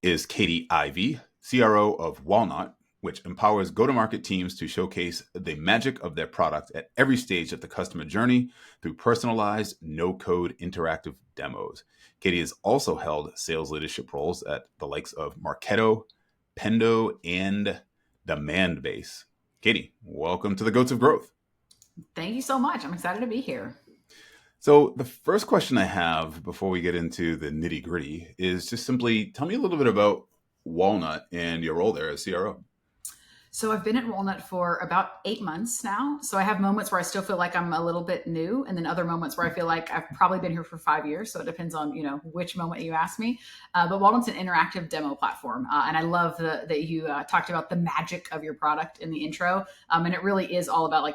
is Catie Ivey, CRO of Walnut, which empowers go-to-market teams to showcase the magic of their product at every stage of the customer journey through personalized, no-code interactive demos. Catie has also held sales leadership roles at the likes of Marketo, Pendo, and Demandbase. Catie, welcome to the Goats of Growth. Thank you so much. I'm excited to be here. So the first question I have before we get into the nitty gritty is just simply tell me a little bit about Walnut and your role there as CRO. So I've been at Walnut for about 8 months now. So I have moments where I still feel like I'm a little bit new, and then other moments where I feel like I've probably been here for 5 years. So it depends on which moment you ask me. But Walnut's an interactive demo platform, and I love that you talked about the magic of your product in the intro, and it really is all about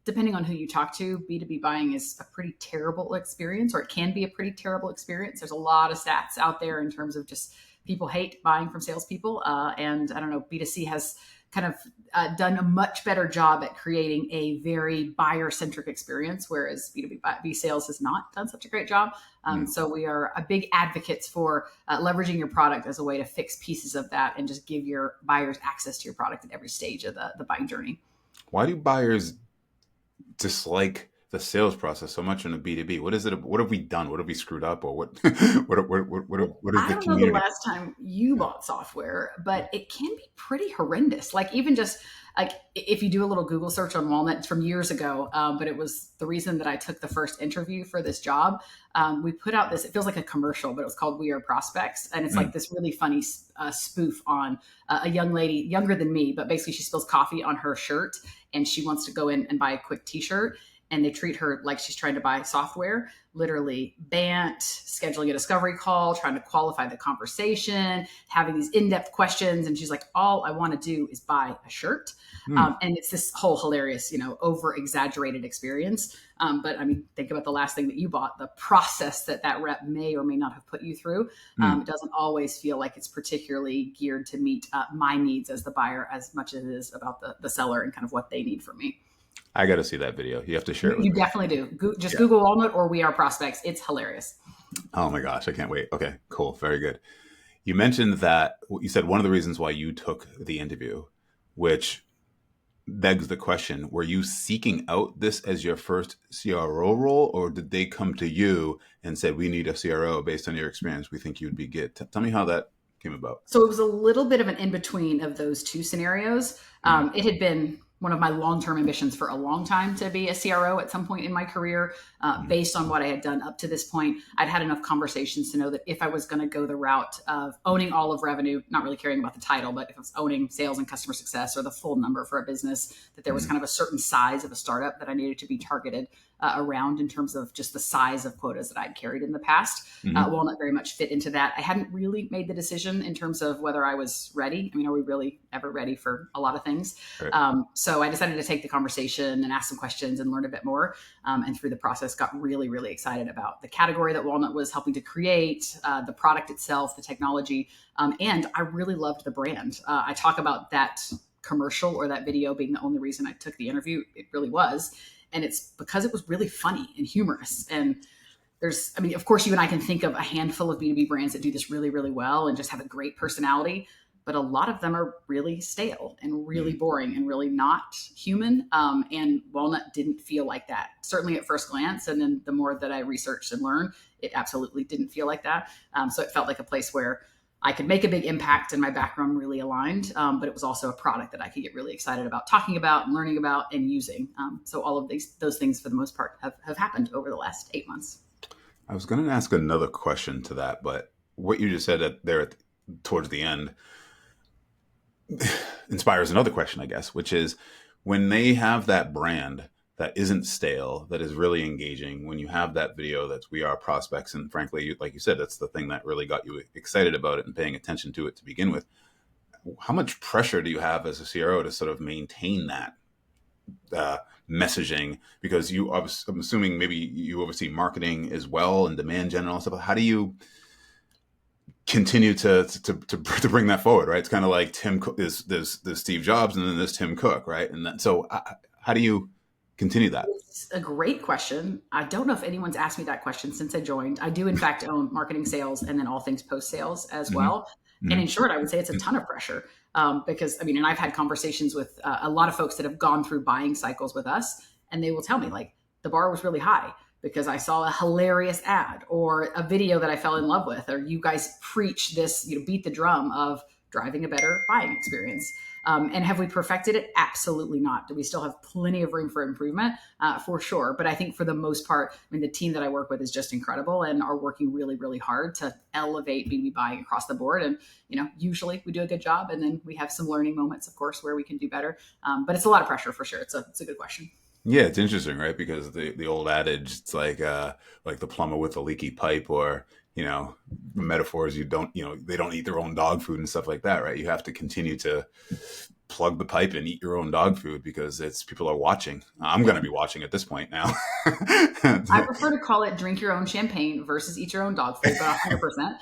depending on who you talk to, B2B buying is a pretty terrible experience, or it can be a pretty terrible experience. There's a lot of stats out there in terms of just people hate buying from salespeople. And I don't know, B2C has kind of done a much better job at creating a very buyer-centric experience, whereas B2B Sales has not done such a great job. So we are a big advocates for leveraging your product as a way to fix pieces of that and just give your buyers access to your product at every stage of the buying journey. Why do buyers dislike the sales process so much in a B2B? What is it? What have we done? What have we screwed up? Or what is the community? I don't know the last time you bought software, but it can be pretty horrendous. Even just if you do a little Google search on Walnut, it's from years ago, but it was the reason that I took the first interview for this job. We put out this, it feels like a commercial, but it was called We Are Prospects. And it's like this really funny spoof on a young lady, younger than me, but basically she spills coffee on her shirt and she wants to go in and buy a quick t-shirt. And they treat her like she's trying to buy software, literally BANT, scheduling a discovery call, trying to qualify the conversation, having these in-depth questions. And she's like, all I want to do is buy a shirt. And it's this whole hilarious, over-exaggerated experience. But I mean, think about the last thing that you bought, the process that rep may or may not have put you through. It doesn't always feel like it's particularly geared to meet my needs as the buyer as much as it is about the seller and kind of what they need from me. I got to see that video. You have to share it with me. You definitely do. Just Google Walnut or We Are Prospects. It's hilarious. Oh my gosh, I can't wait. Okay, cool. Very good. You mentioned that you said one of the reasons why you took the interview, which begs the question, were you seeking out this as your first CRO role, or did they come to you and said, we need a CRO based on your experience? We think you'd be good. Tell me how that came about. So it was a little bit of an in-between of those two scenarios. It had been one of my long-term ambitions for a long time to be a CRO at some point in my career. Based on what I had done up to this point, I'd had enough conversations to know that if I was going to go the route of owning all of revenue, not really caring about the title, but if I was owning sales and customer success or the full number for a business, that there was kind of a certain size of a startup that I needed to be targeted around in terms of just the size of quotas that I'd carried in the past. Walnut very much fit into that. I hadn't really made the decision in terms of whether I was ready. I mean, are we really ever ready for a lot of things? Right. So I decided to take the conversation and ask some questions and learn a bit more. And through the process, got really, really excited about the category that Walnut was helping to create, the product itself, the technology. And I really loved the brand. I talk about that commercial or that video being the only reason I took the interview. It really was. And it's because it was really funny and humorous. And of course, you and I can think of a handful of B2B brands that do this really, really well and just have a great personality. But a lot of them are really stale and really boring and really not human. And Walnut didn't feel like that, certainly at first glance. And then the more that I researched and learned, it absolutely didn't feel like that. So it felt like a place where I could make a big impact and my background really aligned. But it was also a product that I could get really excited about talking about and learning about and using. So all of those things, for the most part, have happened over the last 8 months. I was going to ask another question to that, but what you just said towards the end inspires another question, I guess, which is when they have that brand that isn't stale, that is really engaging, when you have that video that's We Are Prospects, and frankly, like you said, that's the thing that really got you excited about it and paying attention to it to begin with. How much pressure do you have as a CRO to sort of maintain that messaging? Because I'm assuming maybe you oversee marketing as well and demand gen and stuff. How do you continue to bring that forward, right? It's kind of like there's Steve Jobs and then there's Tim Cook, right? And so how do you continue that? It's a great question. I don't know if anyone's asked me that question since I joined. I do, in fact, own marketing, sales, and then all things post-sales as well. And Mm-hmm. in short, I would say it's a ton of pressure because, I mean, and I've had conversations with a lot of folks that have gone through buying cycles with us, and they will tell me like the bar was really high because I saw a hilarious ad or a video that I fell in love with, or you guys preach this, beat the drum of driving a better buying experience. And have we perfected it? Absolutely not. Do we still have plenty of room for improvement? For sure. But I think for the most part, I mean, the team that I work with is just incredible and are working really, really hard to elevate B2B buying across the board. And, usually we do a good job. And then we have some learning moments, of course, where we can do better. But it's a lot of pressure for sure. It's a good question. Yeah, it's interesting, right? Because the old adage, it's like the plumber with a leaky pipe, or metaphors. They don't eat their own dog food and stuff like that, right? You have to continue to plug the pipe and eat your own dog food because people are watching. I'm going to be watching at this point now. I prefer to call it drink your own champagne versus eat your own dog food, but 100%.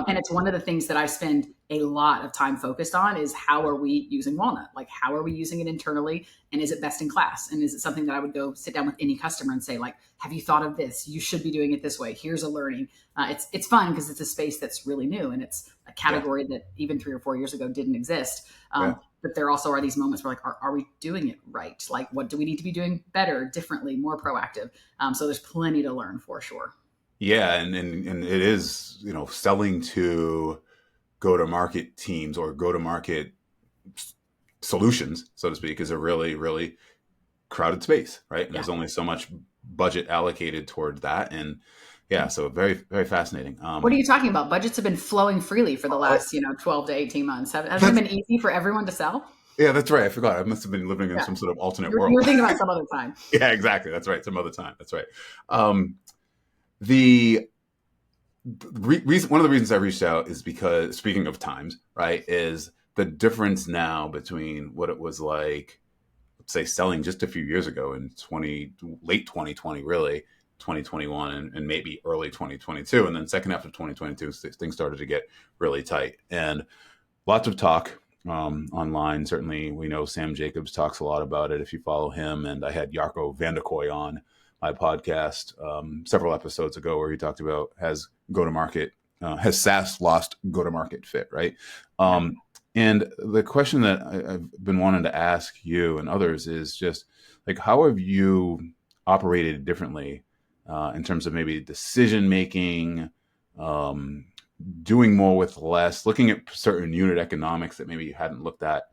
And it's one of the things that I spend a lot of time focused on is how are we using Walnut? Like, how are we using it internally? And is it best in class? And is it something that I would go sit down with any customer and say, like, have you thought of this? You should be doing it this way. Here's a learning. It's fun because it's a space that's really new and it's a category that even 3 or 4 years ago didn't exist. But there also are these moments where like, are we doing it right? Like, what do we need to be doing better, differently, more proactive? So there's plenty to learn for sure. Yeah, and it is, selling to go-to-market teams or go-to-market solutions, so to speak, is a really, really crowded space, right? And there's only so much budget allocated toward that. And yeah, so very, very fascinating. What are you talking about? Budgets have been flowing freely for the last, 12 to 18 months. Has it been easy for everyone to sell? Yeah, that's right. I forgot. I must have been living in some sort of alternate world. You were thinking about some other time. Yeah, exactly. That's right. Some other time. That's right. The reason, one of the reasons I reached out is because, speaking of times, right, is the difference now between what it was like, let's say, selling just a few years ago in late 2020, really 2021, and maybe early 2022, and then second half of 2022, things started to get really tight, and lots of talk online. Certainly, we know Sam Jacobs talks a lot about it if you follow him, and I had Jarko Vanderkoy on my podcast several episodes ago where he talked about has SaaS lost go-to-market fit, right? And the question that I've been wanting to ask you and others is just like, how have you operated differently in terms of maybe decision making, doing more with less, looking at certain unit economics that maybe you hadn't looked at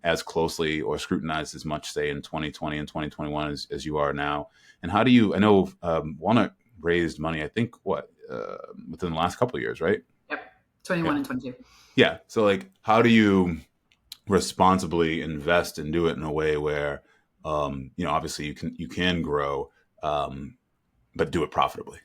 as closely or scrutinized as much, say, in 2020 and 2021 as you are now? And how do you, I know Walnut raised money, I think, within the last couple of years, right? Yep, 21 and 22. Yeah. So like, how do you responsibly invest and do it in a way where, obviously you can grow, but do it profitably?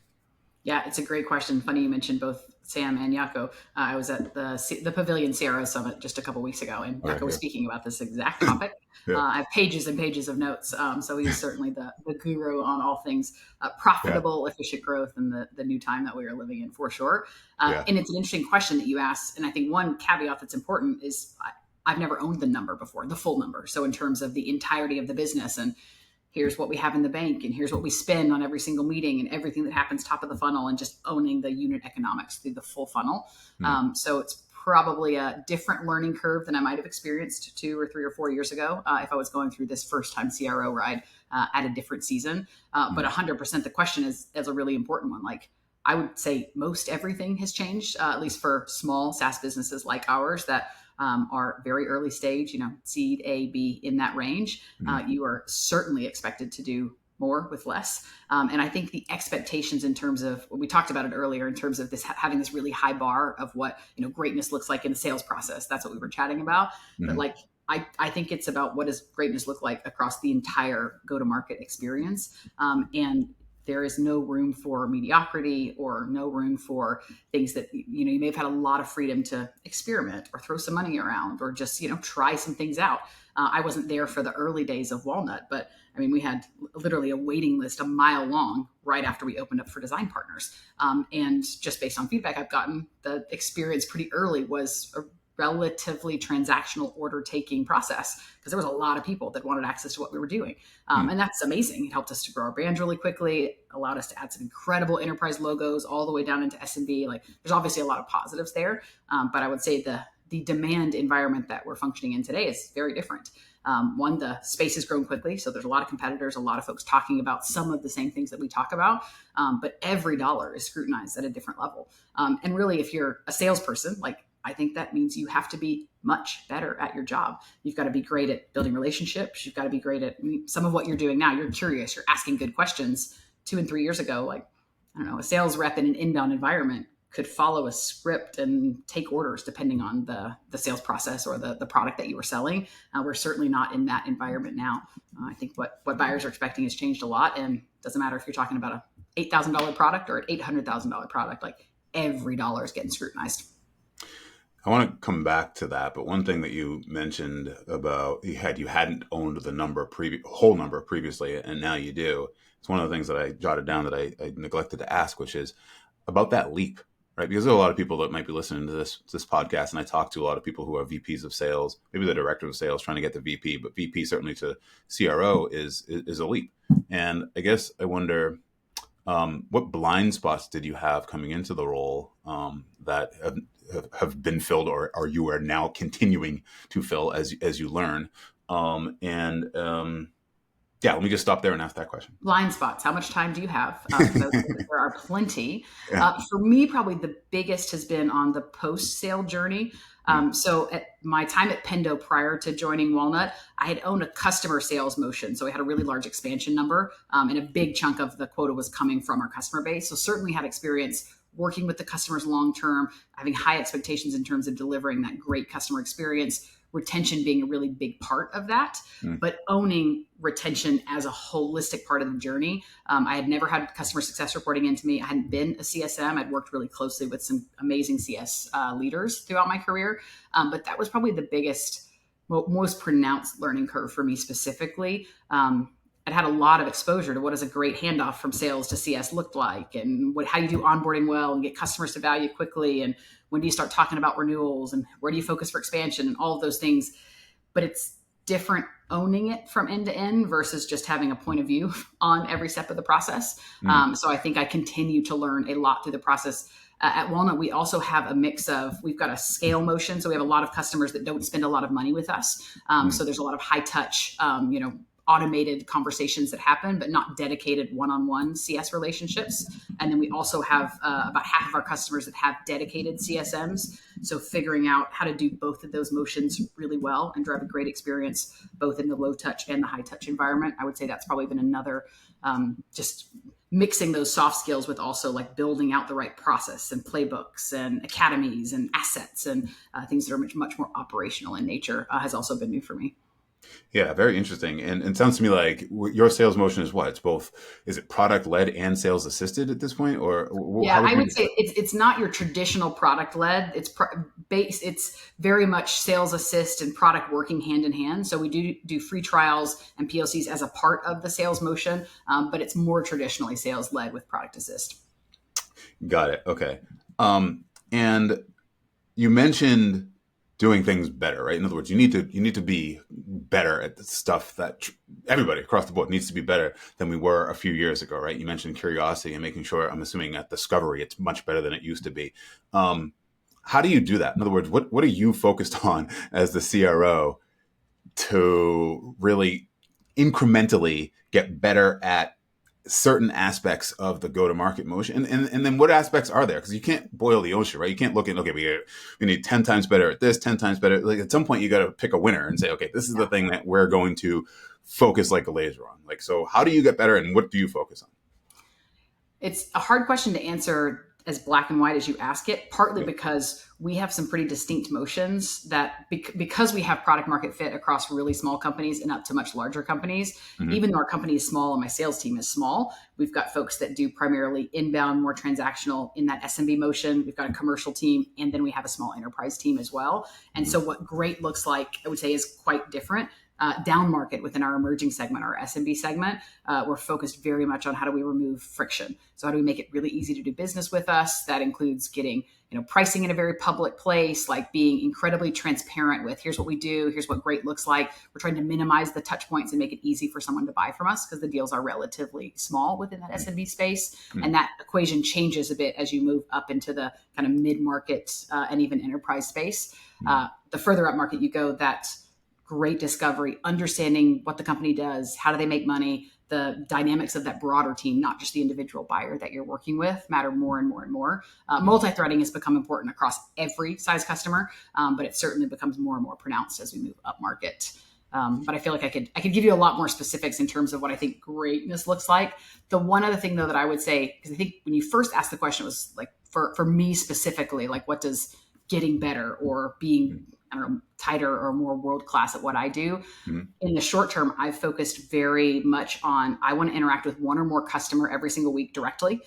Yeah, it's a great question. Funny you mentioned both Sam and Jarko. I was at the Pavilion CRO Summit just a couple weeks ago, and Jarko was speaking about this exact topic. I have pages and pages of notes. So he's certainly the guru on all things profitable, efficient growth in the new time that we are living in, for sure. And it's an interesting question that you asked. And I think one caveat that's important is I've never owned the number before, the full number. So in terms of the entirety of the business, and here's what we have in the bank, and here's what we spend on every single meeting, and everything that happens top of the funnel, and just owning the unit economics through the full funnel. So it's probably a different learning curve than I might have experienced 2 or 3 or 4 years ago if I was going through this first time CRO ride at a different season. But 100%, the question is a really important one. Like, I would say most everything has changed, at least for small SaaS businesses like ours that are very early stage, seed A, B, in that range. You are certainly expected to do more with less. And I think the expectations in terms of, we talked about it earlier, in terms of this having this really high bar of what greatness looks like in the sales process. That's what we were chatting about. But like, I think it's about what does greatness look like across the entire go-to-market experience. And there is no room for mediocrity or no room for things that, you may have had a lot of freedom to experiment or throw some money around or just, try some things out. I wasn't there for the early days of Walnut, but I mean, we had literally a waiting list a mile long right after we opened up for design partners. And just based on feedback I've gotten, the experience pretty early was a relatively transactional order taking process because there was a lot of people that wanted access to what we were doing. And that's amazing. It helped us to grow our brand really quickly, allowed us to add some incredible enterprise logos all the way down into SMB. Like there's obviously a lot of positives there. But I would say the demand environment that we're functioning in today is very different. One, the space has grown quickly. So there's a lot of competitors, a lot of folks talking about some of the same things that we talk about. But every dollar is scrutinized at a different level. And really, if you're a salesperson, like I think that means you have to be much better at your job. You've got to be great at building relationships. You've got to be great at some of what you're doing now. You're curious, you're asking good questions. 2 and 3 years ago, like, I don't know, a sales rep in an inbound environment could follow a script and take orders depending on the sales process or the product that you were selling. We're certainly not in that environment now. I think what buyers are expecting has changed a lot, and it doesn't matter if you're talking about a $8,000 product or an $800,000 product, like every dollar is getting scrutinized. I want to come back to that, but one thing that you mentioned about you hadn't owned the whole number previously, and now you do. It's one of the things that I jotted down that I neglected to ask, which is about that leap. Right, because there are a lot of people that might be listening to this podcast, and I talk to a lot of people who are VPs of sales, maybe the director of sales trying to get to VP, but VP certainly to CRO is a leap. And I guess I wonder, what blind spots did you have coming into the role that have been filled, or you are now continuing to fill as you learn? Yeah, let me just stop there and ask that question. Blind spots. How much time do you have? There are plenty. Yeah. For me, probably the biggest has been on the post-sale journey. So at my time at Pendo prior to joining Walnut, I had owned a customer sales motion. So we had a really large expansion number, and a big chunk of the quota was coming from our customer base. So certainly had experience working with the customers long-term, having high expectations in terms of delivering that great customer experience, retention being a really big part of that, but owning retention as a holistic part of the journey. I had never had customer success reporting into me. I hadn't been a CSM. I'd worked really closely with some amazing CS leaders throughout my career. But that was probably the biggest, most pronounced learning curve for me specifically. I'd had a lot of exposure to what does a great handoff from sales to CS look like, and how you do onboarding well and get customers to value quickly, and when do you start talking about renewals, and where do you focus for expansion, and all of those things. But it's different owning it from end to end versus just having a point of view on every step of the process. So I think I continue to learn a lot through the process. At Walnut, we also have a mix of, we've got a scale motion. So we have a lot of customers that don't spend a lot of money with us. So there's a lot of high touch, automated conversations that happen, but not dedicated one-on-one CS relationships. And then we also have about half of our customers that have dedicated CSMs. So figuring out how to do both of those motions really well and drive a great experience, both in the low touch and the high touch environment. I would say that's probably been another, just mixing those soft skills with also like building out the right process and playbooks and academies and assets and things that are much more operational in nature has also been new for me. Yeah, very interesting. And it sounds to me like your sales motion is what? It's both, is it product led and sales assisted at this point? Or yeah, I would say it's not your traditional product led. It's very much sales assist and product working hand in hand. So we do free trials and POCs as a part of the sales motion, but it's more traditionally sales led with product assist. Got it. Okay. And you mentioned doing things better, right? In other words, you need to be better at the stuff that everybody across the board needs to be better than we were a few years ago, right? You mentioned curiosity and making sure, I'm assuming at discovery, it's much better than it used to be. How do you do that? In other words, what are you focused on as the CRO to really incrementally get better at certain aspects of the go-to-market motion, and then what aspects are there? Because you can't boil the ocean, right? You can't look at, okay, we need 10 times better at this, 10 times better. Like at some point you got to pick a winner and say, okay, this is the thing that we're going to focus like a laser on. Like, so how do you get better and what do you focus on? It's a hard question to answer as black and white as you ask it, partly because we have some pretty distinct motions that because we have product market fit across really small companies and up to much larger companies, even though our company is small and my sales team is small, we've got folks that do primarily inbound, more transactional in that SMB motion. We've got a commercial team, and then we have a small enterprise team as well. And so what great looks like, I would say, is quite different. down market within our emerging segment, our SMB segment, we're focused very much on how do we remove friction. So how do we make it really easy to do business with us? That includes getting pricing in a very public place, like being incredibly transparent with here's what we do, here's what great looks like. We're trying to minimize the touch points and make it easy for someone to buy from us because the deals are relatively small within that SMB space. And that equation changes a bit as you move up into the kind of mid-market and even enterprise space. The further up market you go, that's great discovery, understanding what the company does, how do they make money, the dynamics of that broader team, not just the individual buyer that you're working with, matter more and more and more. Multi-threading has become important across every size customer, but it certainly becomes more and more pronounced as we move up market. But I feel like I could give you a lot more specifics in terms of what I think greatness looks like. The one other thing though that I would say, because I think when you first asked the question, it was like for me specifically, like what does getting better or being tighter or more world-class at what I do. In the short term, I've focused very much on, I want to interact with one or more customer every single week directly.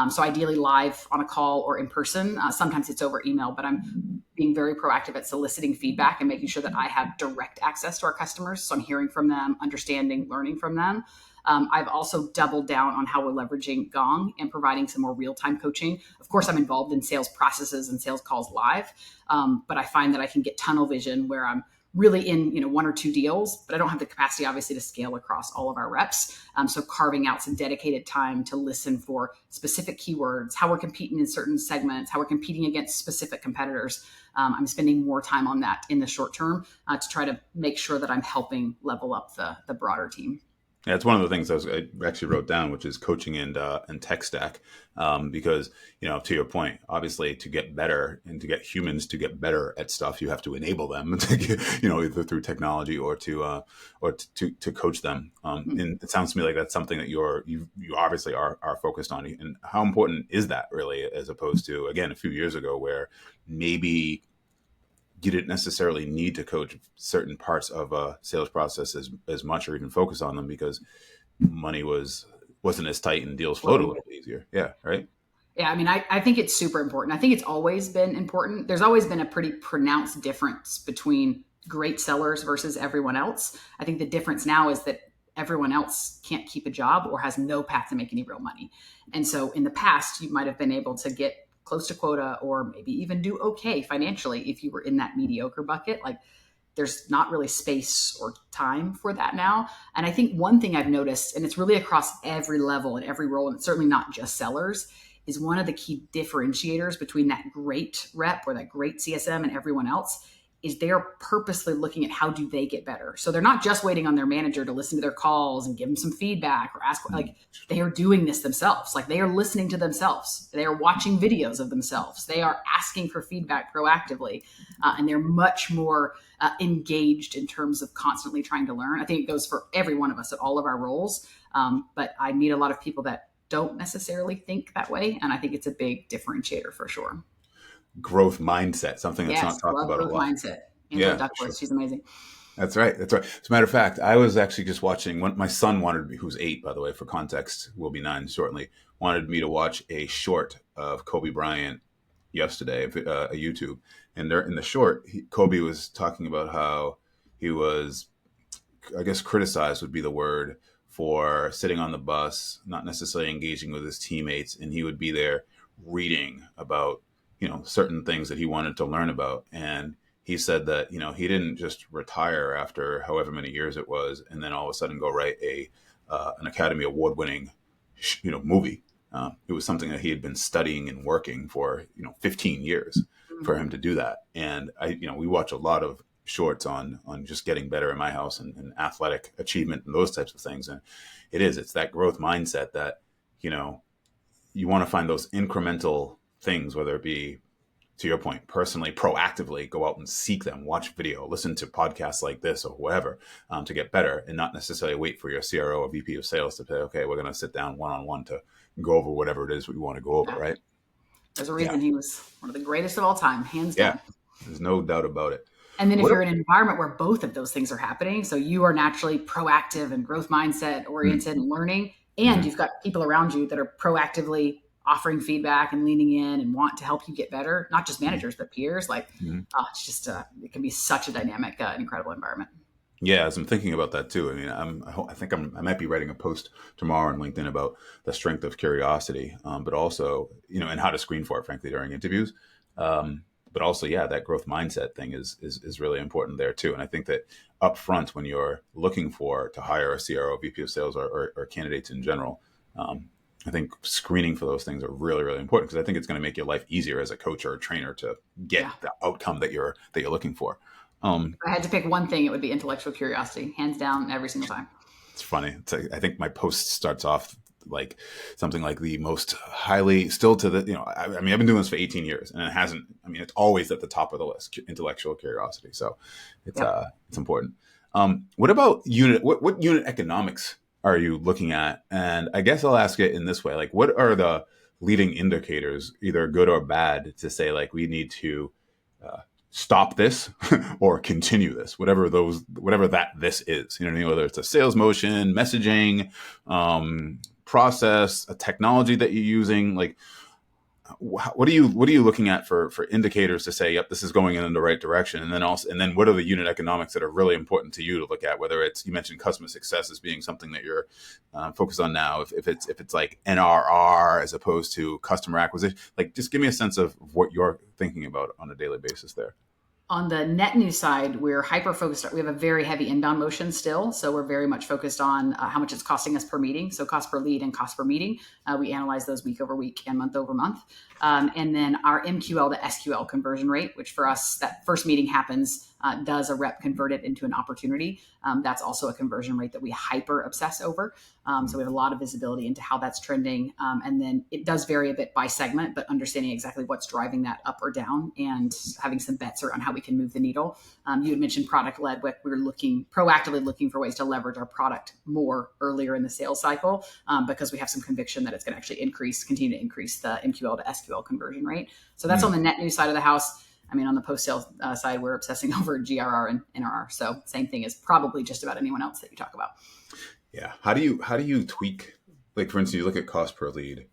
So ideally live on a call or in person. Sometimes it's over email, but I'm being very proactive at soliciting feedback and making sure that I have direct access to our customers. So I'm hearing from them, understanding, learning from them. I've also doubled down on how we're leveraging Gong and providing some more real-time coaching. Of course, I'm involved in sales processes and sales calls live, but I find that I can get tunnel vision where I'm really in one or two deals, but I don't have the capacity, obviously, to scale across all of our reps. So carving out some dedicated time to listen for specific keywords, how we're competing in certain segments, how we're competing against specific competitors. I'm spending more time on that in the short term to try to make sure that I'm helping level up the broader team. Yeah, it's one of the things I actually wrote down, which is coaching and tech stack, because to your point, obviously to get better and to get humans to get better at stuff, you have to enable them to get, either through technology or to coach them. And it sounds to me like that's something that you obviously are focused on. And how important is that really, as opposed to again a few years ago where maybe you didn't necessarily need to coach certain parts of a sales process as much or even focus on them because money wasn't as tight and deals flowed a little bit easier. Yeah. Right. Yeah. I mean, I think it's super important. I think it's always been important. There's always been a pretty pronounced difference between great sellers versus everyone else. I think the difference now is that everyone else can't keep a job or has no path to make any real money. And so in the past, you might have been able to get close to quota or maybe even do okay financially if you were in that mediocre bucket. Like there's not really space or time for that now. And I think one thing I've noticed, and it's really across every level and every role, and it's certainly not just sellers, is one of the key differentiators between that great rep or that great CSM and everyone else is they're purposely looking at how do they get better. So they're not just waiting on their manager to listen to their calls and give them some feedback or ask, like they are doing this themselves. Like they are listening to themselves. They are watching videos of themselves. They are asking for feedback proactively. And they're much more engaged in terms of constantly trying to learn. I think it goes for every one of us at all of our roles. But I meet a lot of people that don't necessarily think that way. And I think it's a big differentiator for sure. Growth mindset, something that's not talked about a lot. Mindset. Angela Duckworth, sure. She's amazing. That's right. As a matter of fact, I was actually just watching. My son wanted me, who's 8, by the way, for context, will be 9 shortly, wanted me to watch a short of Kobe Bryant yesterday, a YouTube. And in the short, Kobe was talking about how he was, I guess, criticized would be the word, for sitting on the bus, not necessarily engaging with his teammates, and he would be there reading about certain things that he wanted to learn about. And he said that, he didn't just retire after however many years it was, and then all of a sudden go write an Academy Award winning, movie. It was something that he had been studying and working for, 15 years for him to do that. And we watch a lot of shorts on just getting better in my house and athletic achievement and those types of things. And it's that growth mindset that, you want to find those incremental things, whether it be, to your point, personally, proactively go out and seek them, watch video, listen to podcasts like this or whatever, to get better, and not necessarily wait for your CRO or VP of sales to say, okay, we're going to sit down one-on-one to go over whatever it is we want to go over, right? There's a reason he was one of the greatest of all time, hands down. Yeah, there's no doubt about it. And then if you're in an environment where both of those things are happening, so you are naturally proactive and growth mindset oriented and learning, and you've got people around you that are proactively offering feedback and leaning in and want to help you get better, not just managers, but peers. Like, it's just, it can be such a dynamic, incredible environment. Yeah, as I'm thinking about that too. I mean, I might be writing a post tomorrow on LinkedIn about the strength of curiosity, but also, and how to screen for it, frankly, during interviews. But also, yeah, that growth mindset thing is really important there too. And I think that up front, when you're looking to hire a CRO, VP of sales, or candidates in general, I think screening for those things are really, really important, because I think it's going to make your life easier as a coach or a trainer to Yeah. get the outcome that you're looking for. Um, If I had to pick one thing, it would be intellectual curiosity, hands down, every single time. It's funny. I think my post starts off like something like the most highly still to the, I mean, I've been doing this for 18 years, and it hasn't, I mean, it's always at the top of the list, intellectual curiosity. So Yep. it's important. What about what unit economics are you looking at? And I guess I'll ask it in this way: like, what are the leading indicators, either good or bad, to say like we need to uh, stop this or continue this, whatever that this is. You know what I mean? Whether it's a sales motion, messaging, process, a technology that you're using, like what are you looking at for indicators to say, yep, this is going in the right direction? And then what are the unit economics that are really important to you to look at? Whether it's, you mentioned customer success as being something that you're focused on now. If it's like NRR as opposed to customer acquisition, like just give me a sense of what you're thinking about on a daily basis there. On the net new side, we're hyper focused. We have a very heavy inbound motion still. So we're very much focused on how much it's costing us per meeting. So cost per lead and cost per meeting. We analyze those week over week and month over month. And then our MQL to SQL conversion rate, which for us, that first meeting happens, does a rep convert it into an opportunity? That's also a conversion rate that we hyper obsess over. So we have a lot of visibility into how that's trending. And then it does vary a bit by segment, but understanding exactly what's driving that up or down and having some bets around how we can move the needle. You had mentioned product led. We're proactively looking for ways to leverage our product more earlier in the sales cycle, because we have some conviction that it's going to actually continue to increase the MQL to SQL conversion rate. So that's on the net new side of the house. I mean, on the post sales side, we're obsessing over GRR and NRR. So same thing as probably just about anyone else that you talk about. Yeah. How do you tweak, like, for instance, you look at cost per lead.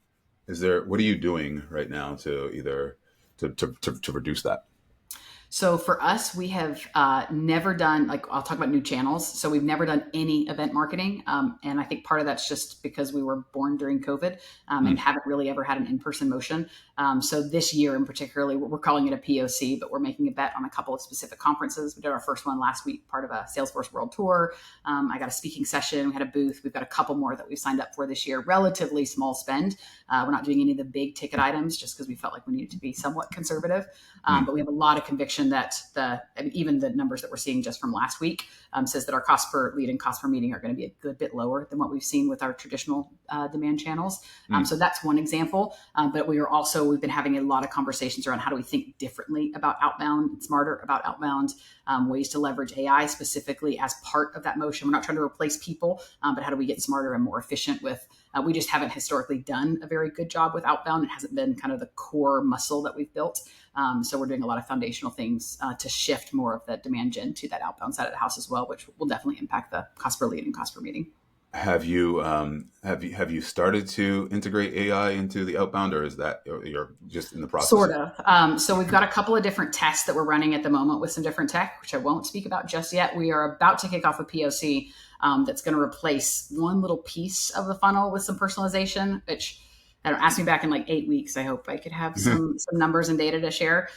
What are you doing right now to either to reduce that? So for us, we have never done, like, I'll talk about new channels. So we've never done any event marketing. And I think part of that's just because we were born during COVID, and haven't really ever had an in-person motion. So this year in particularly, we're calling it a POC, but we're making a bet on a couple of specific conferences. We did our first one last week, part of a Salesforce World Tour. I got a speaking session. We had a booth. We've got a couple more that we've signed up for this year, relatively small spend. We're not doing any of the big ticket items just because we felt like we needed to be somewhat conservative. But we have a lot of conviction that even the numbers that we're seeing just from last week says that our cost per lead and cost per meeting are going to be a good bit lower than what we've seen with our traditional demand channels. So that's one example. But we've been having a lot of conversations around how do we think differently about outbound and smarter about outbound, ways to leverage AI specifically as part of that motion. We're not trying to replace people, but how do we get smarter and more efficient with, we just haven't historically done a very good job with outbound. It hasn't been kind of the core muscle that we've built. So we're doing a lot of foundational things to shift more of that demand gen to that outbound side of the house as well, which will definitely impact the cost per lead and cost per meeting. Have you started to integrate AI into the outbound, or is that you're just in the process? Sort of. So we've got a couple of different tests that we're running at the moment with some different tech, which I won't speak about just yet. We are about to kick off a POC that's going to replace one little piece of the funnel with some personalization, which I don't ask me back in like 8 weeks. I hope I could have some numbers and data to share.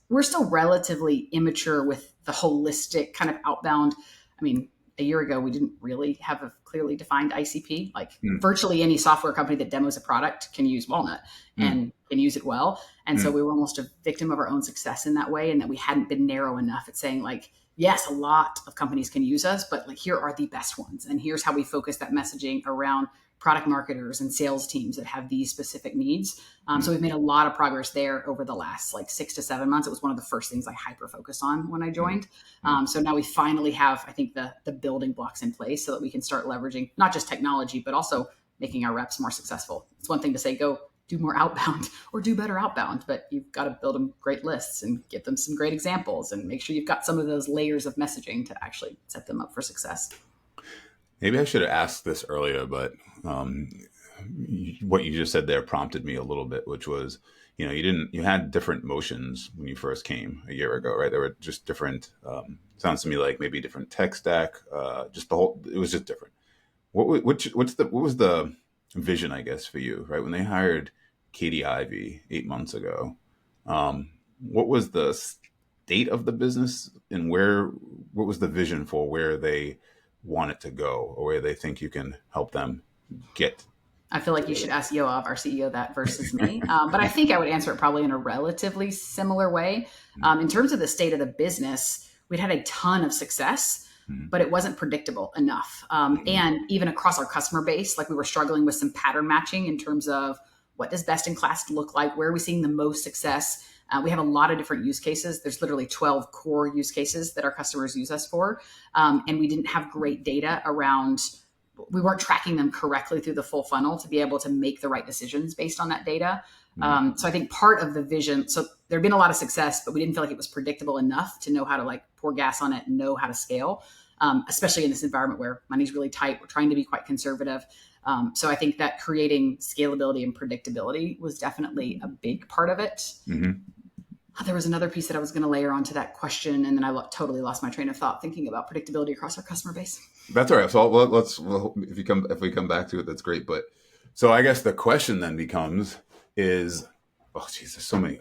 We're still relatively immature with the holistic kind of outbound. I mean, a year ago, we didn't really have a clearly defined ICP. Like virtually any software company that demos a product can use Walnut and can use it well. And so we were almost a victim of our own success in that way, and that we hadn't been narrow enough at saying, like, yes, a lot of companies can use us, but like, here are the best ones. And here's how we focus that messaging around product marketers and sales teams that have these specific needs. So we've made a lot of progress there over the last like 6 to 7 months. It was one of the first things I hyper focused on when I joined. So now we finally have, I think, the building blocks in place so that we can start leveraging not just technology, but also making our reps more successful. It's one thing to say, go do more outbound or do better outbound, but you've got to build them great lists and give them some great examples and make sure you've got some of those layers of messaging to actually set them up for success. Maybe I should have asked this earlier, but what you just said there prompted me a little bit, which was, you had different motions when you first came a year ago, right? There were just different, sounds to me like maybe different tech stack, it was just different. What was the vision, I guess, for you, right? When they hired Catie Ivey 8 months ago, what was the state of the business, and what was the vision for where they want it to go, or where they think you can help them get? I feel like you should ask Yoav, our CEO, that versus me. But I think I would answer it probably in a relatively similar way. In terms of the state of the business, we'd had a ton of success, but it wasn't predictable enough. And even across our customer base, like we were struggling with some pattern matching in terms of what does best in class look like? Where are we seeing the most success? We have a lot of different use cases. There's literally 12 core use cases that our customers use us for. And we didn't have great data around, we weren't tracking them correctly through the full funnel to be able to make the right decisions based on that data. So I think part of the vision, so there'd been a lot of success, but we didn't feel like it was predictable enough to know how to like pour gas on it and know how to scale, especially in this environment where money's really tight. We're trying to be quite conservative. So I think that creating scalability and predictability was definitely a big part of it. There was another piece that I was going to layer onto that question, and then I totally lost my train of thought thinking about predictability across our customer base. That's all right. So if we come back to it, that's great. But so I guess the question then becomes there's so many.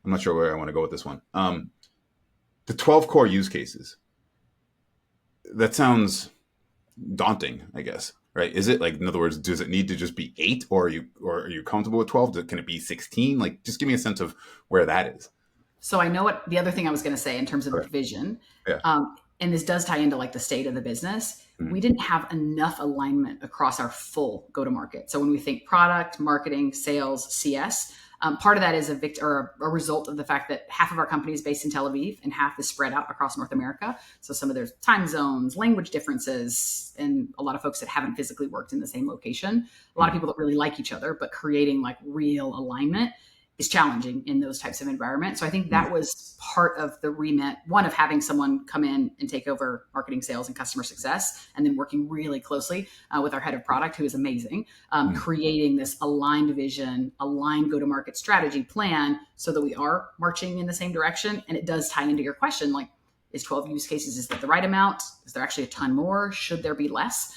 I'm not sure where I want to go with this one. The 12 core use cases. That sounds daunting, I guess. Right? Is it, like, in other words, does it need to just be 8, or are you comfortable with 12? Can it be 16? Like, just give me a sense of where that is. So I know what the other thing I was going to say in terms of Okay. vision, Yeah. and this does tie into like the state of the business. We didn't have enough alignment across our full go-to-market. So when we think product, marketing, sales, CS, part of that is a result of the fact that half of our company is based in Tel Aviv and half is spread out across North America. So some of there's time zones, language differences, and a lot of folks that haven't physically worked in the same location. A lot of people that really like each other, but creating like real alignment is challenging in those types of environments. So I think that was part of the remit, one, of having someone come in and take over marketing, sales, and customer success, and then working really closely with our head of product, who is amazing, creating this aligned vision, aligned go-to-market strategy plan so that we are marching in the same direction. And it does tie into your question, like, is 12 use cases, is that the right amount? Is there actually a ton more? Should there be less?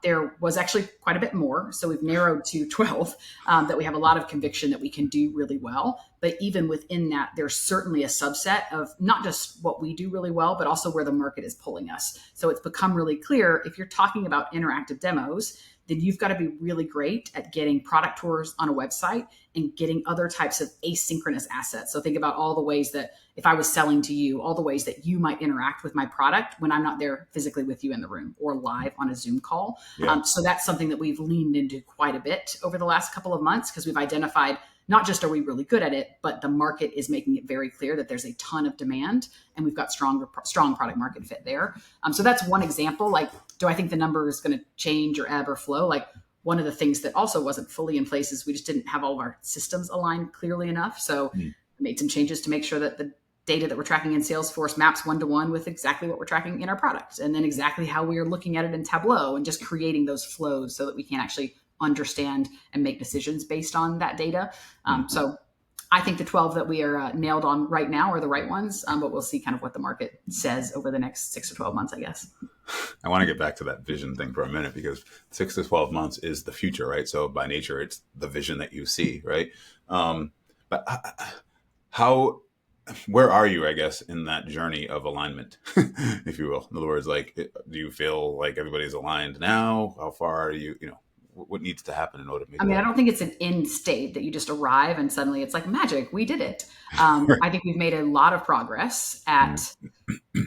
There was actually quite a bit more. So we've narrowed to 12 that we have a lot of conviction that we can do really well. But even within that, there's certainly a subset of not just what we do really well, but also where the market is pulling us. So it's become really clear, if you're talking about interactive demos, then you've got to be really great at getting product tours on a website and getting other types of asynchronous assets. So think about all the ways that if I was selling to you, all the ways that you might interact with my product when I'm not there physically with you in the room or live on a Zoom call. Yeah. So that's something that we've leaned into quite a bit over the last couple of months, because we've identified not just are we really good at it, but the market is making it very clear that there's a ton of demand and we've got strong product market fit there. So that's one example. Like, do I think the number is going to change or ebb or flow? Like, one of the things that also wasn't fully in place is we just didn't have all of our systems aligned clearly enough. So we made some changes to make sure that the data that we're tracking in Salesforce maps one-to-one with exactly what we're tracking in our product, and then exactly how we are looking at it in Tableau, and just creating those flows so that we can actually understand and make decisions based on that data. So I think the 12 that we are nailed on right now are the right ones, but we'll see kind of what the market says over the next 6 to 12 months, I guess. I want to get back to that vision thing for a minute, because 6 to 12 months is the future, right? So by nature, it's the vision that you see, right? But where are you, I guess, in that journey of alignment, if you will? In other words, like, do you feel like everybody's aligned now? How far are you, what needs to happen in order to make I don't think it's an end state that you just arrive and suddenly it's like magic, we did it. I think we've made a lot of progress at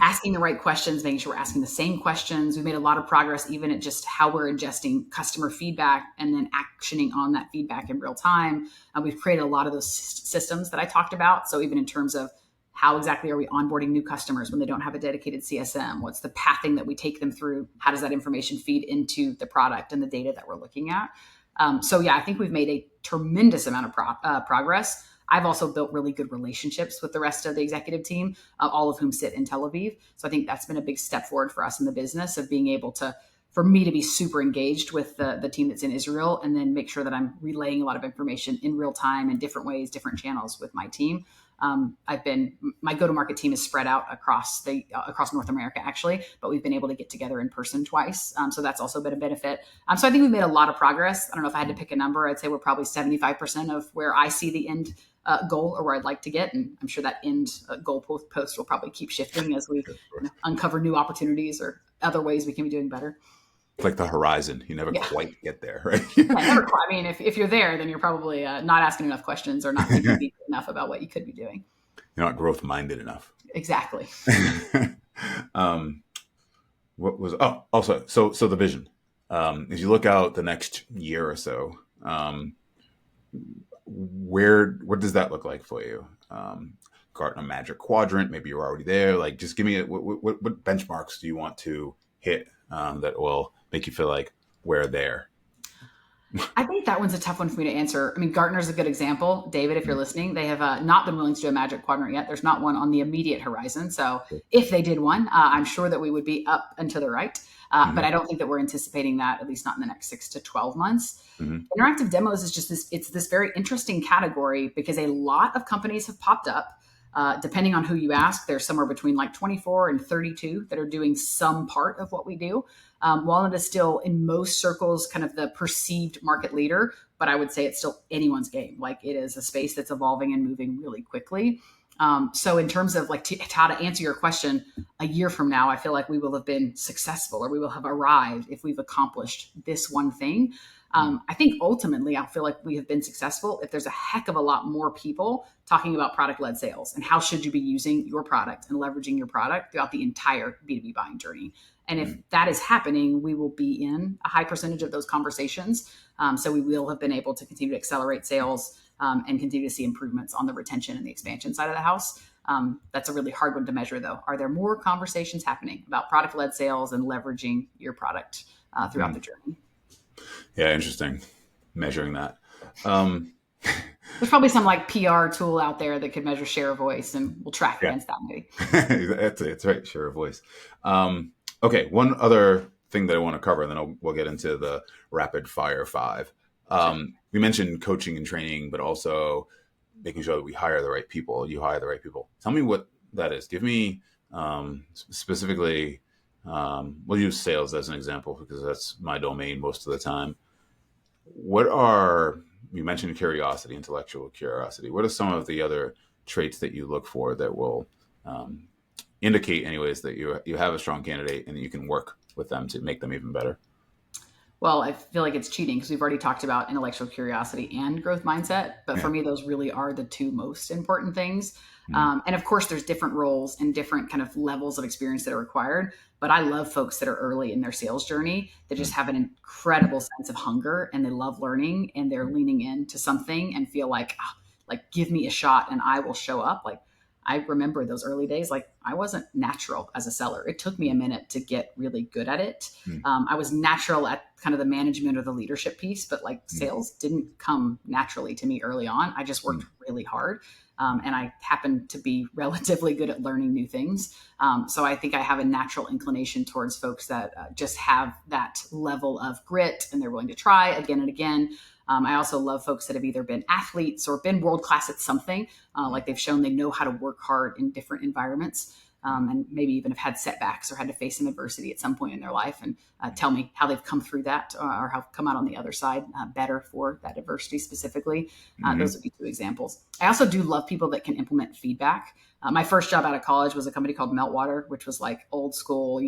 asking the right questions, making sure we're asking the same questions. We've made a lot of progress even at just how we're ingesting customer feedback and then actioning on that feedback in real time. We've created a lot of those systems that I talked about. So even in terms of how exactly are we onboarding new customers when they don't have a dedicated CSM? What's the pathing that we take them through? How does that information feed into the product and the data that we're looking at? So yeah, I think we've made a tremendous amount of progress. I've also built really good relationships with the rest of the executive team, all of whom sit in Tel Aviv. So I think that's been a big step forward for us in the business of being able to for me to be super engaged with the team that's in Israel, and then make sure that I'm relaying a lot of information in real time in different ways, different channels with my team. My go-to-market team is spread out across North America, actually, but we've been able to get together in person twice. So that's also been a benefit. So I think we've made a lot of progress. I don't know if I had to pick a number. I'd say we're probably 75% of where I see the end goal, or where I'd like to get. And I'm sure that end goal post will probably keep shifting as we uncover new opportunities or other ways we can be doing better. It's like the horizon. You never quite get there, right? Never quite. I mean, if you're there, then you're probably not asking enough questions or not thinking deep enough about what you could be doing. You're not growth minded enough. Exactly. What was so the vision. As you look out the next year or so, what does that look like for you? Gartner Magic Quadrant, maybe you're already there. Like, just give me what benchmarks do you want to hit that will make you feel like we're there? I think that one's a tough one for me to answer. I mean, Gartner's a good example. David, if you're listening, they have not been willing to do a Magic Quadrant yet. There's not one on the immediate horizon. So if they did one, I'm sure that we would be up and to the right. But I don't think that we're anticipating that, at least not in the next 6 to 12 months. Interactive demos is just this very interesting category, because a lot of companies have popped up. Depending on who you ask, there's somewhere between like 24 and 32 that are doing some part of what we do. Walnut is still, in most circles, kind of the perceived market leader, but I would say it's still anyone's game. Like, it is a space that's evolving and moving really quickly. So in terms of like how to answer your question, a year from now, I feel like we will have been successful, or we will have arrived if we've accomplished this one thing. I think ultimately I feel like we have been successful if there's a heck of a lot more people talking about product-led sales and how should you be using your product and leveraging your product throughout the entire B2B buying journey. And if that is happening, we will be in a high percentage of those conversations. So we will have been able to continue to accelerate sales and continue to see improvements on the retention and the expansion side of the house. That's a really hard one to measure, though. Are there more conversations happening about product-led sales and leveraging your product throughout the journey? Yeah, interesting. Measuring that. There's probably some like PR tool out there that could measure share of voice, and we'll track against that maybe. That's right. Share of voice. Okay. One other thing that I want to cover, and then we'll get into the rapid fire 5. We mentioned coaching and training, but also making sure that we hire the right people. You hire the right people. Tell me what that is. Give me specifically, we'll use sales as an example because that's my domain most of the time. You mentioned curiosity, intellectual curiosity. What are some of the other traits that you look for that will indicate anyways that you have a strong candidate and that you can work with them to make them even better? Well, I feel like it's cheating because we've already talked about intellectual curiosity and growth mindset. But for me, those really are the two most important things. And of course, there's different roles and different kind of levels of experience that are required. But I love folks that are early in their sales journey that just have an incredible sense of hunger and they love learning and they're leaning into something and feel like give me a shot and I will show up. Like, I remember those early days, like I wasn't natural as a seller. It took me a minute to get really good at it. I was natural at kind of the management or the leadership piece, but like sales didn't come naturally to me early on. I just worked really hard. And I happened to be relatively good at learning new things. So I think I have a natural inclination towards folks that just have that level of grit and they're willing to try again and again. I also love folks that have either been athletes or been world-class at something, like they've shown they know how to work hard in different environments, and maybe even have had setbacks or had to face some adversity at some point in their life, and tell me how they've come through that or how come out on the other side better for that adversity specifically. Those would be two examples. I also do love people that can implement feedback. My first job out of college was a company called Meltwater, which was like old school,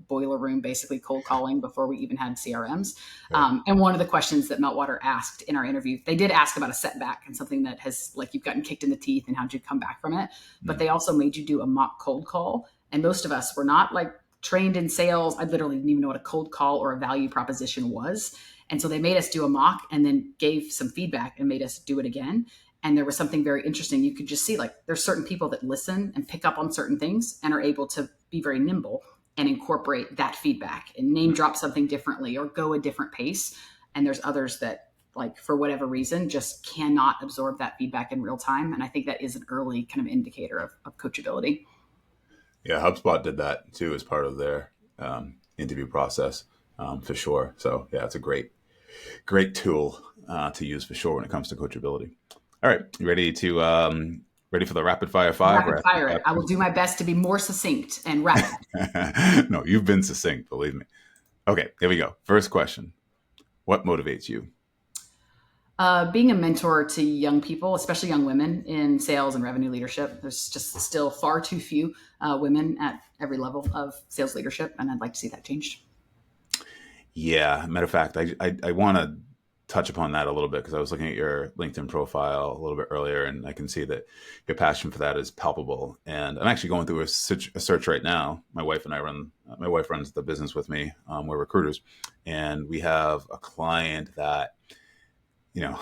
boiler room, basically cold calling before we even had CRMs. And one of the questions that Meltwater asked in our interview, they did ask about a setback and something that has like you've gotten kicked in the teeth and how'd you come back from it. But they also made you do a mock cold call. And most of us were not like trained in sales. I literally didn't even know what a cold call or a value proposition was. And so they made us do a mock and then gave some feedback and made us do it again. And there was something very interesting. You could just see like there's certain people that listen and pick up on certain things and are able to be very nimble and incorporate that feedback and name drop something differently or go a different pace. And there's others that like for whatever reason just cannot absorb that feedback in real time. And I think that is an early kind of indicator of coachability. Yeah, HubSpot did that too as part of their interview process. for sure. So yeah, it's a great tool to use for sure when it comes to coachability. All right, you ready for the rapid fire five? Rapid fire it. I will do my best to be more succinct and rapid. No, you've been succinct, believe me. Okay, here we go. First question: what motivates you? Being a mentor to young people, especially young women in sales and revenue leadership. There's just still far too few women at every level of sales leadership, and I'd like to see that changed. Yeah, matter of fact, I want to touch upon that a little bit because I was looking at your LinkedIn profile a little bit earlier, and I can see that your passion for that is palpable. And I'm actually going through a search right now. My wife runs the business with me. We're recruiters, and we have a client that, you know,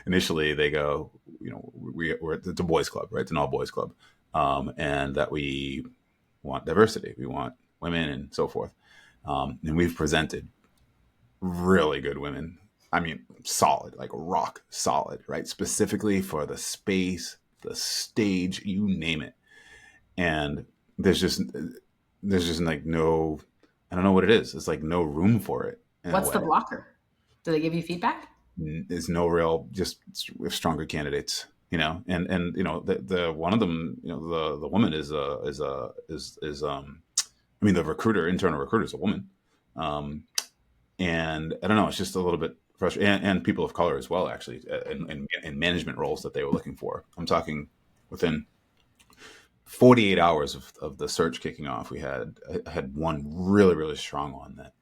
initially they go, it's a boys club, right? It's an all boys club, and that we want diversity, we want women, and so forth. And we've presented really good women. I mean, solid, like rock solid, right? Specifically for the space, the stage, you name it. And there's just like no, I don't know what it is. It's like no room for it in a What's the way. blocker? Do they give you feedback? There's no real, just stronger candidates, and the one of them, the woman I mean, the internal recruiter is a woman. And I don't know, it's just a little bit frustrating, and people of color as well, actually, in management roles that they were looking for. I'm talking within 48 hours of the search kicking off, I had one really, really strong one that,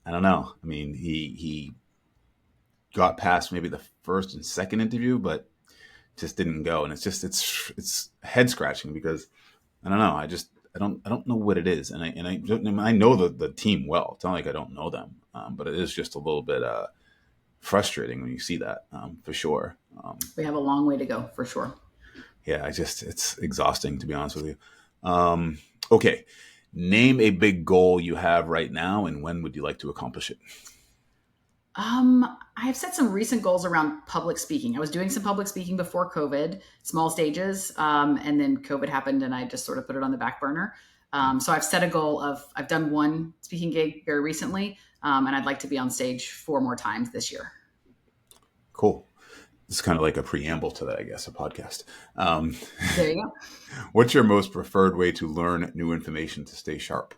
I don't know. I mean, he got past maybe the first and second interview, but just didn't go. And it's head scratching because I don't know. I don't know what it is, and I know the team well. It's not like I don't know them, but it is just a little bit frustrating when you see that, for sure. We have a long way to go for sure. Yeah, it's exhausting, to be honest with you. Okay, name a big goal you have right now, and when would you like to accomplish it? I have set some recent goals around public speaking. I was doing some public speaking before COVID, small stages, and then COVID happened, and I just sort of put it on the back burner. So I've set a goal of I've done one speaking gig very recently, and I'd like to be on stage 4 more times this year. Cool. It's kind of like a preamble to that, I guess, a podcast. There you go. What's your most preferred way to learn new information to stay sharp?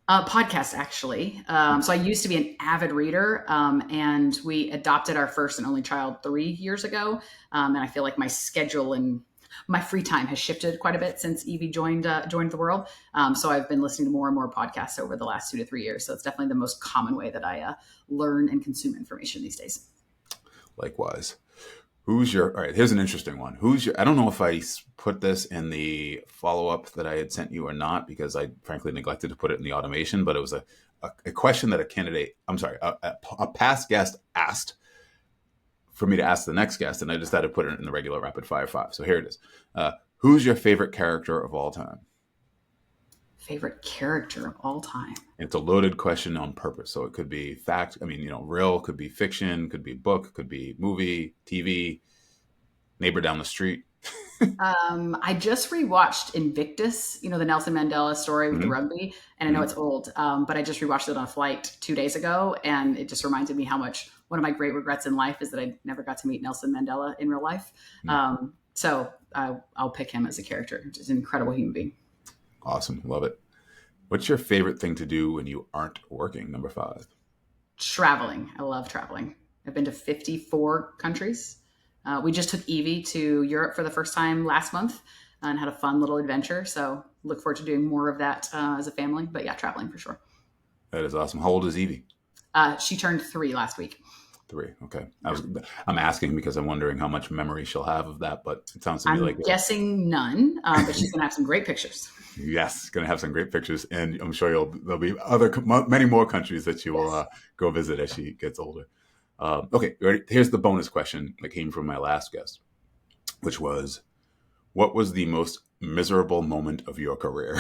Podcast, actually. So I used to be an avid reader, and we adopted our first and only child 3 years ago. And I feel like my schedule and my free time has shifted quite a bit since Evie joined the world. So I've been listening to more and more podcasts over the last 2 to 3 years. So it's definitely the most common way that I learn and consume information these days. Likewise. All right, here's an interesting one. I don't know if I put this in the follow-up that I had sent you or not, because I frankly neglected to put it in the automation, but it was a question that a past guest asked for me to ask the next guest, and I decided to put it in the regular rapid fire 5. So here it is. Who's your favorite character of all time? Favorite character of all time? It's a loaded question on purpose. So it could be fact. I mean, real, could be fiction, could be book, could be movie, TV, neighbor down the street. I just rewatched Invictus, the Nelson Mandela story with the rugby. And I know it's old, but I just rewatched it on a flight 2 days ago. And it just reminded me how much one of my great regrets in life is that I never got to meet Nelson Mandela in real life. So I'll pick him as a character. He's an incredible human being. Awesome. Love it. What's your favorite thing to do when you aren't working? Number 5. Traveling. I love traveling. I've been to 54 countries. We just took Evie to Europe for the first time last month and had a fun little adventure. So look forward to doing more of that as a family. But yeah, traveling for sure. That is awesome. How old is Evie? She turned 3 last week. 3. Okay. I'm asking because I'm wondering how much memory she'll have of that, but it sounds to me like... I'm guessing none, but she's going to have some great pictures. Yes, going to have some great pictures, and I'm sure there'll be many more countries that you will go visit as she gets older. Okay, ready? Here's the bonus question that came from my last guest, which was, what was the most miserable moment of your career?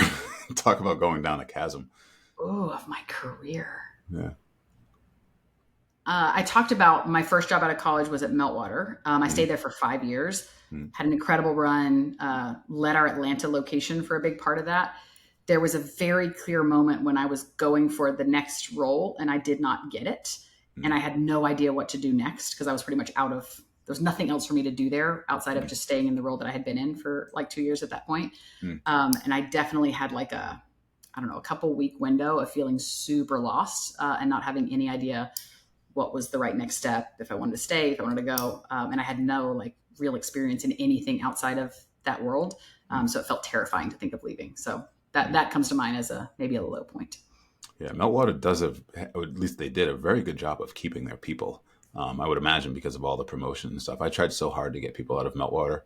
Talk about going down a chasm. Oh, of my career. Yeah. I talked about my first job out of college was at Meltwater. I stayed there for 5 years, had an incredible run, led our Atlanta location for a big part of that. there was a very clear moment when I was going for the next role and I did not get it. And I had no idea what to do next because I was pretty much there was nothing else for me to do there outside of just staying in the role that I had been in for like 2 years at that point. And I definitely had like a couple week window of feeling super lost and not having any idea what was the right next step, if I wanted to stay, if I wanted to go. And I had no like real experience in anything outside of that world. So it felt terrifying to think of leaving. So that comes to mind as maybe a low point. Yeah, Meltwater does or at least they did a very good job of keeping their people. I would imagine because of all the promotion and stuff. I tried so hard to get people out of Meltwater.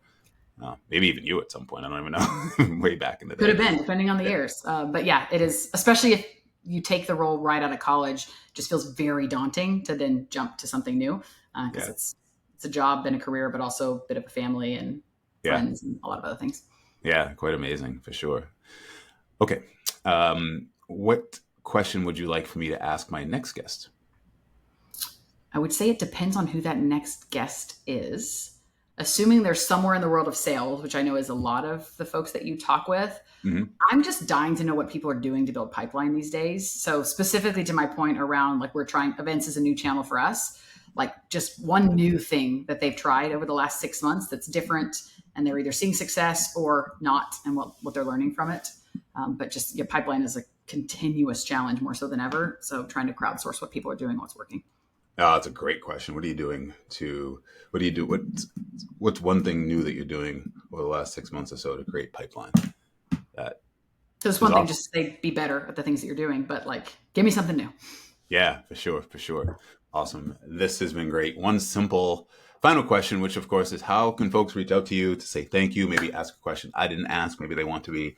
Maybe even you at some point. I don't even know. Way back in the day. Could have been, depending on the years. But yeah, it is, especially if you take the role right out of college, just feels very daunting to then jump to something new because it's a job and a career, but also a bit of a family and friends and a lot of other things. Yeah, quite amazing for sure. Okay. What question would you like for me to ask my next guest? I would say it depends on who that next guest is. Assuming they're somewhere in the world of sales, which I know is a lot of the folks that you talk with, I'm just dying to know what people are doing to build pipeline these days. So specifically to my point around like events is a new channel for us, like just one new thing that they've tried over the last 6 months that's different and they're either seeing success or not and what they're learning from it. But just pipeline is a continuous challenge more so than ever. So trying to crowdsource what people are doing, what's working. Oh, that's a great question. What do you do? What's one thing new that you're doing over the last 6 months or so to create pipeline? So it's one thing just to say, be better at the things that you're doing, but like, give me something new. Yeah, for sure. Awesome. This has been great. One simple final question, which of course is how can folks reach out to you to say thank you, maybe ask a question I didn't ask, maybe they want to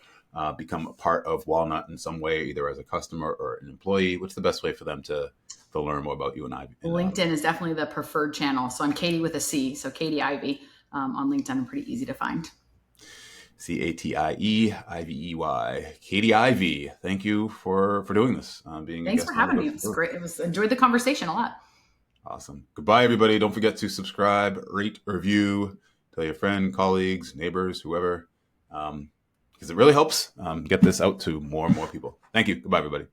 become a part of Walnut in some way, either as a customer or an employee. What's the best way for them to learn more about you and Ivy? LinkedIn is definitely the preferred channel. So I'm Catie with a C. So Catie Ivey on LinkedIn. I'm pretty easy to find. Catie Ivey. Catie Ivey. Thank you for doing this. Thanks for having me. It was great. Enjoyed the conversation a lot. Awesome. Goodbye, everybody. Don't forget to subscribe, rate, review, tell your friend, colleagues, neighbors, whoever, because it really helps get this out to more and more people. Thank you. Goodbye, everybody.